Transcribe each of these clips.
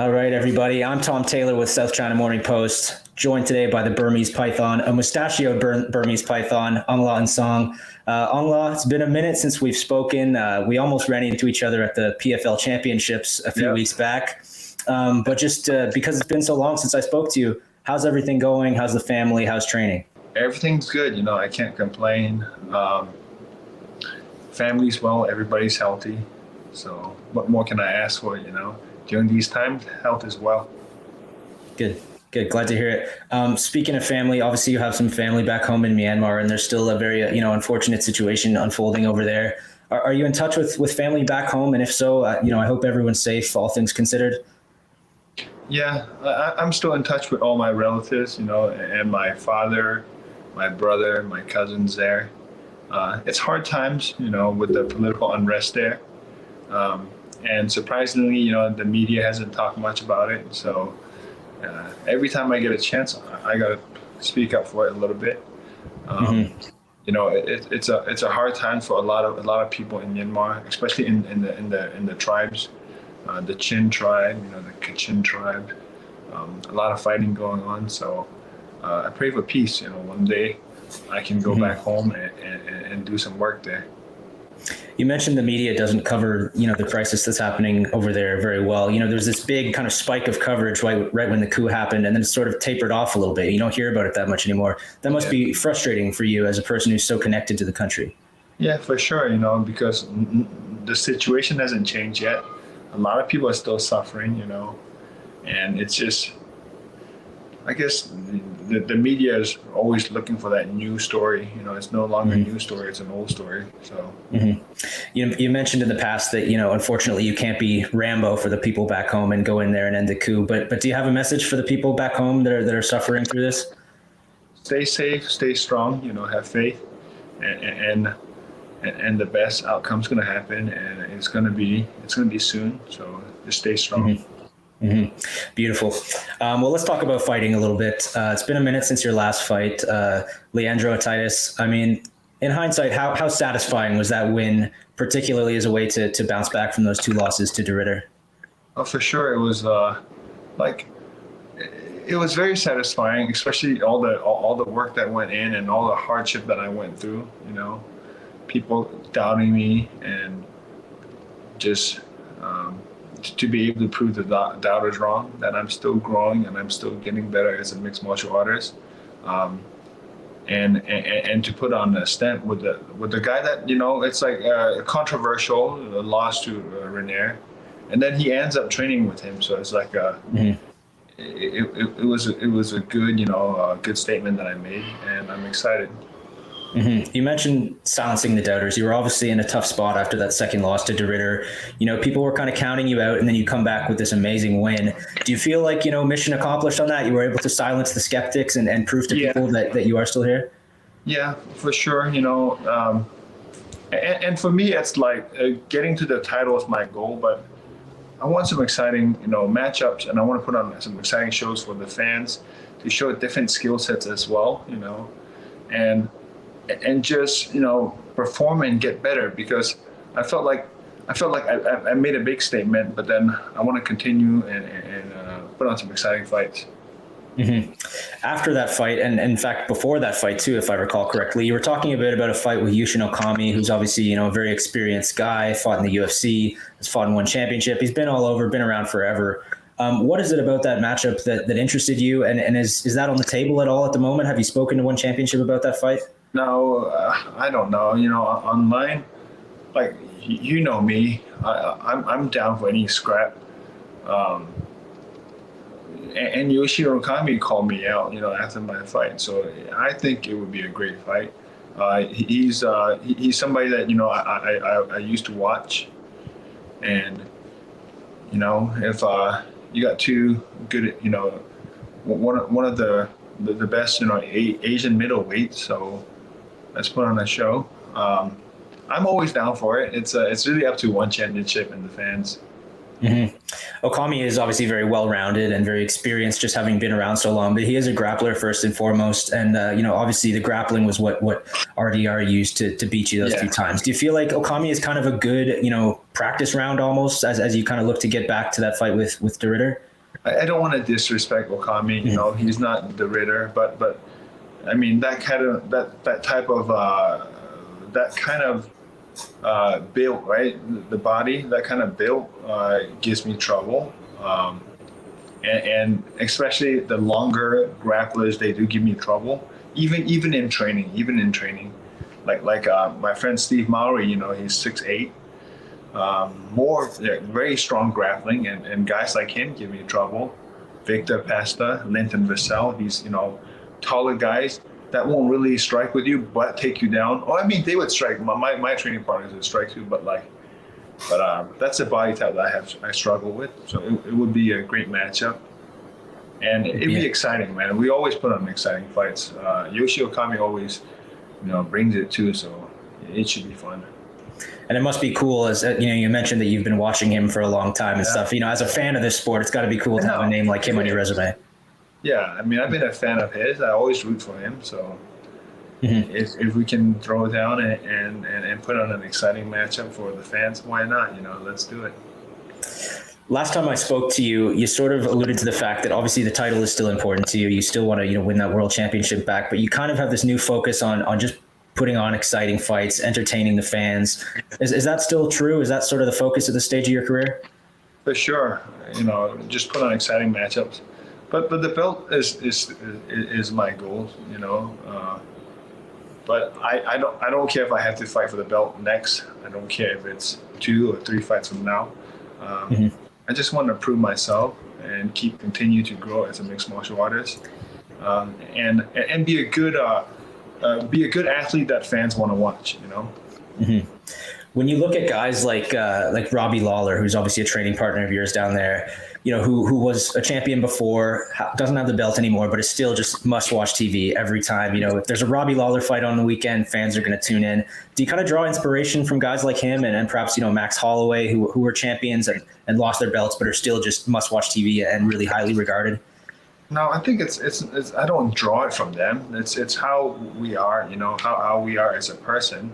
All right, everybody. I'm Tom Taylor with South China Morning Post, joined today by the Burmese python, a mustachioed Burmese python, Aung La N Sang. Aung La, it's been a minute since we've spoken. We almost ran into each other at the PFL Championships a few weeks back. But just because it's been so long since I spoke to you, how's everything going? How's the family? How's training? Everything's good. I can't complain. Family's well. Everybody's healthy. So what more can I ask for, During these times, health is well. Good. Glad to hear it. Speaking of family, obviously you have some family back home in Myanmar, and there's still a very, unfortunate situation unfolding over there. Are you in touch with family back home? And if so, I hope everyone's safe, all things considered. Yeah, I'm still in touch with all my relatives, and my father, my brother, my cousins there. It's hard times, with the political unrest there. And surprisingly, the media hasn't talked much about it. So every time I get a chance, I got to speak up for it a little bit. It's a hard time for a lot of people in Myanmar, especially in the tribes, the Chin tribe, the Kachin tribe. A lot of fighting going on. So I pray for peace. One day I can go back home and do some work there. You mentioned the media doesn't cover, the crisis that's happening over there very well. There's this big kind of spike of coverage right when the coup happened, and then it sort of tapered off a little bit. You don't hear about it that much anymore. That must be frustrating for you as a person who's so connected to the country. Yeah, for sure, because the situation hasn't changed yet. A lot of people are still suffering, and it's just, I guess the media is always looking for that new story. It's no longer a new story; it's an old story. So, you mentioned in the past that unfortunately you can't be Rambo for the people back home and go in there and end the coup. But do you have a message for the people back home that are suffering through this? Stay safe, stay strong. Have faith, and the best outcome's going to happen, and it's going to be soon. So just stay strong. Beautiful. Well, let's talk about fighting a little bit. It's been a minute since your last fight, Leandro-itis. I mean, in hindsight, how satisfying was that win, particularly as a way to bounce back from those two losses to De Ridder? Oh, for sure. It was it was very satisfying, especially all the work that went in and all the hardship that I went through. People doubting me and just. To be able to prove the doubters wrong, that I'm still growing and I'm still getting better as a mixed martial artist, and to put on a stamp with the guy that it's like a controversial loss to Renier, and then he ends up training with him. So it's like it was a good good statement that I made, and I'm excited. You mentioned silencing the doubters. You were obviously in a tough spot after that second loss to De Ridder. People were kind of counting you out, and then you come back with this amazing win. Do you feel like, mission accomplished on that? You were able to silence the skeptics and prove to people that you are still here? Yeah, for sure. And for me, it's like getting to the title is my goal, but I want some exciting, matchups, and I want to put on some exciting shows for the fans to show different skill sets as well, and just perform and get better, because I felt like I made a big statement, but then I want to continue and put on some exciting fights. After that fight, and in fact before that fight too, if I recall correctly, you were talking a bit about a fight with Yushin Okami, who's obviously a very experienced guy, fought in the UFC, has fought in one championship. He's been all over, been around forever. What is it about that matchup that interested you, and is that on the table at all at the moment? Have you spoken to one championship about that fight? No, I don't know. Online, like me, I'm down for any scrap. And Yoshi Okami called me out, after my fight. So I think it would be a great fight. He's somebody that I used to watch, and if you got two good, one of the best Asian middleweights, so. Let's put on a show. I'm always down for it. It's really up to one championship and the fans. Okami is obviously very well-rounded and very experienced, just having been around so long, but he is a grappler first and foremost. And, obviously the grappling was what RDR used to beat you those few times. Do you feel like Okami is kind of a good, practice round almost as you kind of look to get back to that fight with De Ridder? I don't want to disrespect Okami. You know, he's not the Ritter, but I mean that kind of that type of that kind of build, right? The body, that kind of build gives me trouble. And especially the longer grapplers, they do give me trouble. Even in training, like my friend Steve Mowry, you know, he's 6'8", very strong grappling, and guys like him give me trouble. Victor Pasta, Linton Vassell, he's, you know, taller guys that won't really strike with you, but take you down. Oh, I mean, they would strike. My training partners would strike too, but that's a body type that I struggle with. So it would be a great matchup, and it'd be exciting, man. We always put on exciting fights. Yoshi Okami always, you know, brings it too. So it should be fun. And it must be cool, as you know, you mentioned that you've been watching him for a long time and stuff. You know, as a fan of this sport, it's got to be cool to have a name like him on your resume. Yeah, I mean, I've been a fan of his. I always root for him. So if we can throw down and put on an exciting matchup for the fans, why not? You know, let's do it. Last time I spoke to you, you sort of alluded to the fact that obviously the title is still important to you. You still want to, you know, win that world championship back, but you kind of have this new focus on just putting on exciting fights, entertaining the fans. Is that still true? Is that sort of the focus at this stage of your career? For sure. You know, just put on exciting matchups. But the belt is my goal, you know. But I don't care if I have to fight for the belt next. I don't care if it's 2 or 3 fights from now. I just want to prove myself and continue to grow as a mixed martial artist, and be a good athlete that fans want to watch. You know. When you look at guys like Robbie Lawler, who's obviously a training partner of yours down there, you know, who was a champion before, doesn't have the belt anymore, but is still just must-watch TV every time. You know, if there's a Robbie Lawler fight on the weekend, fans are going to tune in. Do you kind of draw inspiration from guys like him and perhaps, you know, Max Holloway, who were champions and lost their belts, but are still just must-watch TV and really highly regarded? No, I think it's I don't draw it from them. It's how we are, you know, how we are as a person.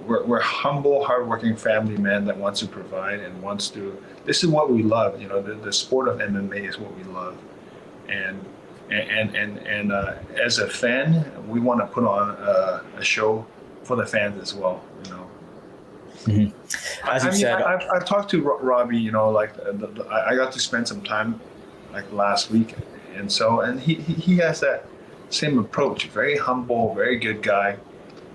We're humble, hardworking family men that wants to provide and wants to. This is what we love, you know. The sport of MMA is what we love, and as a fan, we want to put on a show for the fans as well, you know. As you said, I've talked to Robbie, you know, like I got to spend some time like last week, and he has that same approach. Very humble, very good guy,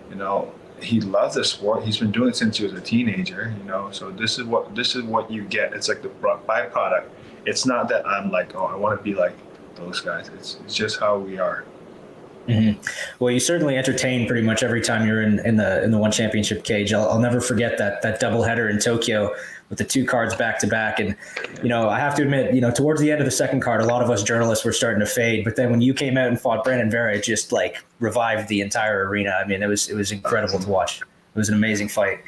you know. He loves the sport. He's been doing it since he was a teenager, you know. So this is what you get. It's like the byproduct. It's not that I'm like, oh, I want to be like those guys. It's just how we are. Well, you certainly entertain pretty much every time you're in the one championship cage. I'll never forget that doubleheader in Tokyo with the 2 cards back to back. And, you know, I have to admit, you know, towards the end of the second card, a lot of us journalists were starting to fade. But then when you came out and fought Brandon Vera, it just like revived the entire arena. I mean, it was incredible to watch. It was an amazing fight.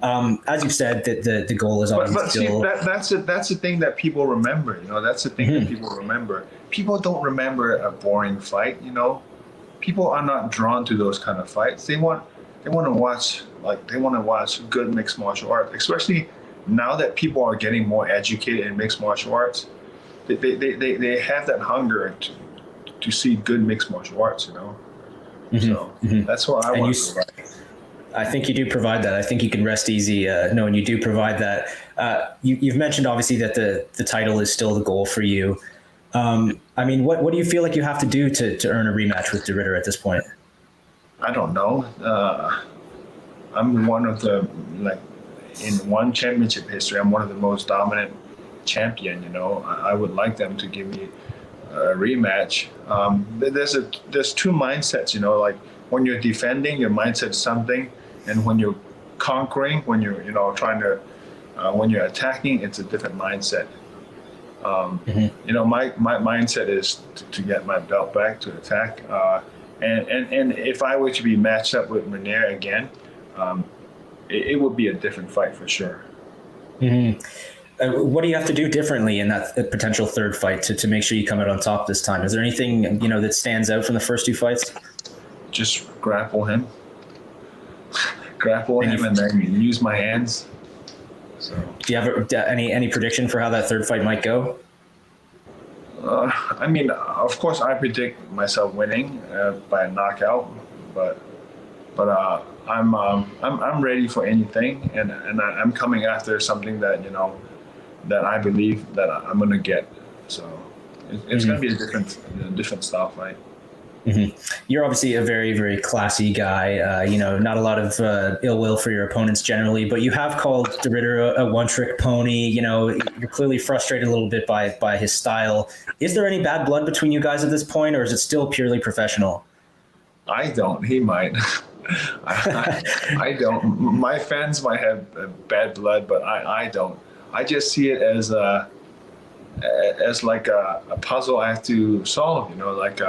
As you said, the goal is always still. That's the thing that people remember. You know, that's the thing that people remember. People don't remember a boring fight. You know, people are not drawn to those kind of fights. They want to watch good mixed martial arts, especially now that people are getting more educated in mixed martial arts. They have that hunger to see good mixed martial arts. You know, so that's what I want to provide. I think you do provide that. I think you can rest easy knowing you do provide that. You've mentioned obviously that the title is still the goal for you. I mean, what do you feel like you have to do to earn a rematch with De Ridder at this point? I don't know. I'm one of the, like, in one championship history, I'm one of the most dominant champion. You know, I would like them to give me a rematch. There's 2 mindsets. You know, like when you're defending, your mindset is something, and when you're conquering, when you're trying to, when you're attacking, it's a different mindset. You know, my mindset is to get my belt back, to attack, and if I were to be matched up with Renier again, it would be a different fight for sure. What do you have to do differently in that potential third fight to make sure you come out on top this time? Is there anything, you know, that stands out from the first 2 fights? Just grapple him, and then use my hands. So, do you have any prediction for how that third fight might go? I mean, of course, I predict myself winning by a knockout, but I'm ready for anything, and I'm coming after something that that I believe that I'm gonna get. So it's gonna be a different style fight. You're obviously a very, very classy guy. Not a lot of ill will for your opponents generally, but you have called De Ridder a one-trick pony. You're clearly frustrated a little bit by his style. Is there any bad blood between you guys at this point, or is it still purely professional? I don't. He might. I don't. My fans might have bad blood, but I don't. I just see it as like a puzzle I have to solve. Like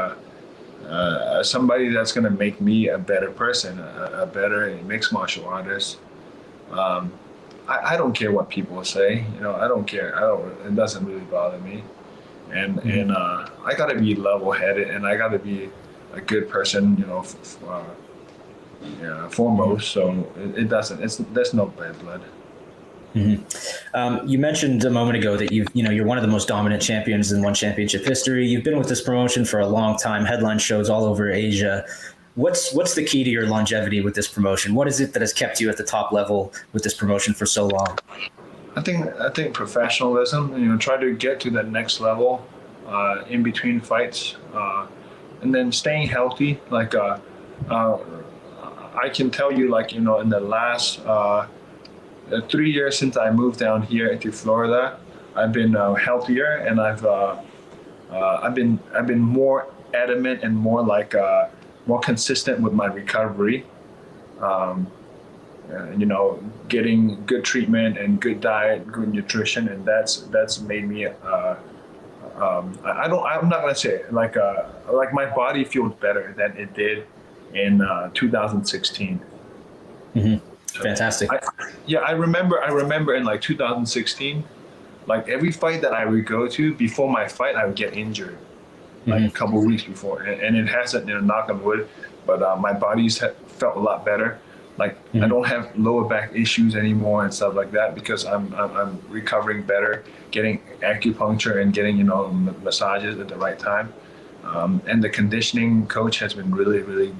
somebody that's going to make me a better person, a better mixed martial artist. I don't care what people say. I don't care. It doesn't really bother me. And I got to be level-headed, and I got to be a good person. Foremost. So it doesn't. There's no bad blood. You mentioned a moment ago that you're one of the most dominant champions in one championship history. You've been with this promotion for a long time, headline shows all over Asia. What's the key to your longevity with this promotion? What is it that has kept you at the top level with this promotion for so long? I think professionalism. Try to get to that next level in between fights, and then staying healthy. Like I can tell you, in the last 3 years since I moved down here to Florida, I've been healthier, and I've been more adamant and more more consistent with my recovery. Getting good treatment and good diet, good nutrition, and that's made me. I'm not gonna say it, like my body feels better than it did in 2016. Fantastic. I remember in 2016, every fight that I would go to before my fight, I would get injured a couple of weeks before, and it hasn't, knock on wood, but my body's felt a lot better. I don't have lower back issues anymore and stuff like that because I'm recovering better, getting acupuncture and getting massages at the right time, and the conditioning coach has been really, really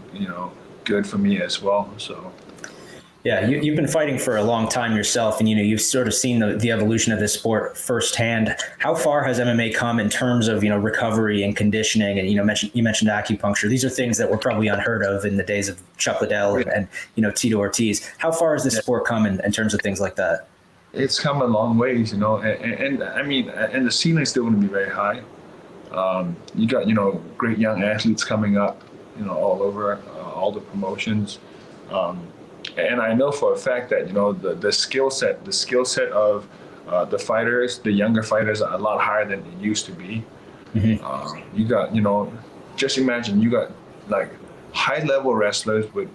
good for me as well. So. Yeah, you've been fighting for a long time yourself, and you've sort of seen the evolution of this sport firsthand. How far has MMA come in terms of recovery and conditioning? And you mentioned acupuncture. These are things that were probably unheard of in the days of Chuck Liddell and Tito Ortiz. How far has this sport come in terms of things like that? It's come a long ways, and I mean, and the ceiling's still going to be very high. You got great young athletes coming up, all over all the promotions. And I know for a fact that the skill set of the fighters, the younger fighters, are a lot higher than it used to be. You got just imagine you got high level wrestlers with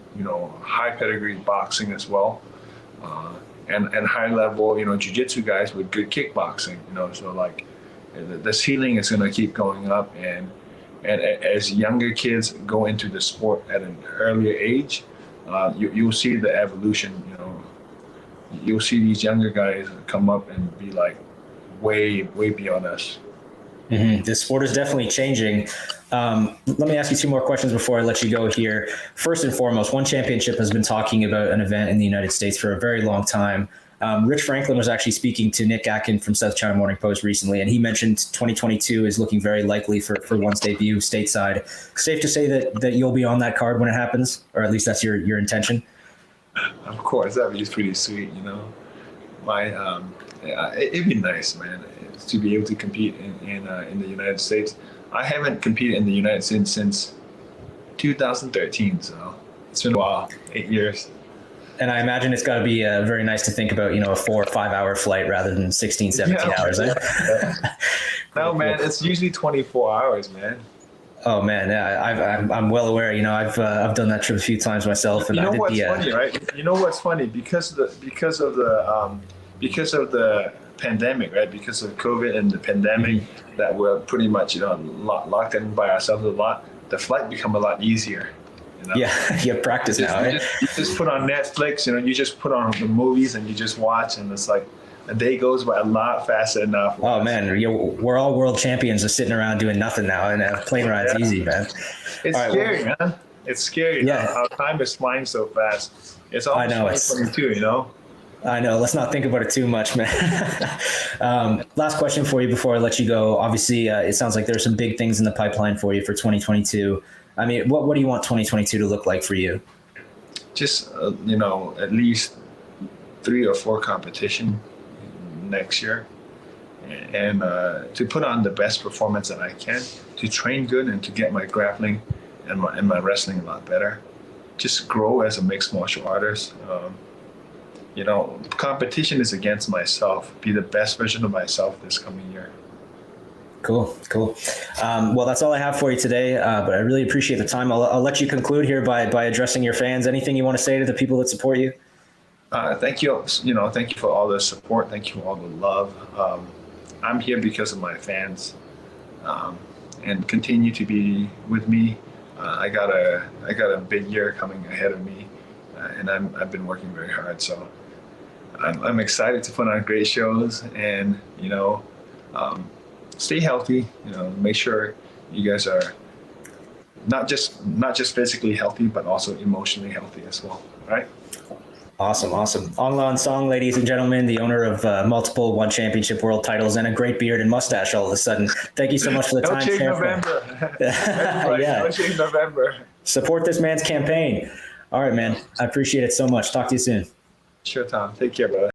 high pedigree boxing as well, and high level jiu-jitsu guys with good kickboxing. So the ceiling is going to keep going up, and as younger kids go into the sport at an earlier age. You'll see the evolution. You'll see these younger guys come up and be way beyond us. This sport is definitely changing. Let me ask you two more questions before I let you go here. First and foremost, One Championship has been talking about an event in the United States for a very long time. Rich Franklin was actually speaking to Nick Atkin from South China Morning Post recently, and he mentioned 2022 is looking very likely for One's debut stateside. Safe to say that you'll be on that card when it happens, or at least that's your intention? Of course, that'd be pretty sweet, it'd be nice, man, to be able to compete in the United States. I haven't competed in the United States since 2013, so it's been a while, 8 years. And I imagine it's got to be very nice to think about, a 4 or 5 hour flight rather than 16, 17 hours. No, man, it's usually 24 hours, man. Oh man, yeah, I'm well aware. I've done that trip a few times myself. And what's funny, right? You know what's funny because of the pandemic, right? Because of COVID and the pandemic, that we're pretty much locked in by ourselves a lot. The flight become a lot easier. Yeah, you have practice now. You just put on Netflix, you just put on the movies and you just watch, and it's a day goes by a lot faster now. Oh man, we're all world champions just sitting around doing nothing now, and plane ride's easy, man. It's scary, man. It's scary. Yeah. How time is flying so fast. It's almost 2022, you know? I know. Let's not think about it too much, man. Last question for you before I let you go. Obviously, it sounds like there's some big things in the pipeline for you for 2022. I mean, what do you want 2022 to look like for you? Just, at least 3 or 4 competition next year, and to put on the best performance that I can, to train good and to get my grappling and my wrestling a lot better. Just grow as a mixed martial artist. Competition is against myself. Be the best version of myself this coming year. Cool. Well, that's all I have for you today, but I really appreciate the time. I'll let you conclude here by addressing your fans. Anything you want to say to the people that support you? Thank you. Thank you for all the support. Thank you for all the love. I'm here because of my fans, and continue to be with me. I got a big year coming ahead of me, and I've been working very hard. So I'm excited to put on great shows, and stay healthy. Make sure you guys are not just physically healthy, but also emotionally healthy as well. All right. Awesome. Aung La N Sang, ladies and gentlemen, the owner of multiple one championship world titles and a great beard and mustache all of a sudden. Thank you so much for the time. November. Yeah. November. Support this man's campaign. All right, man. I appreciate it so much. Talk to you soon. Sure, Tom. Take care, brother.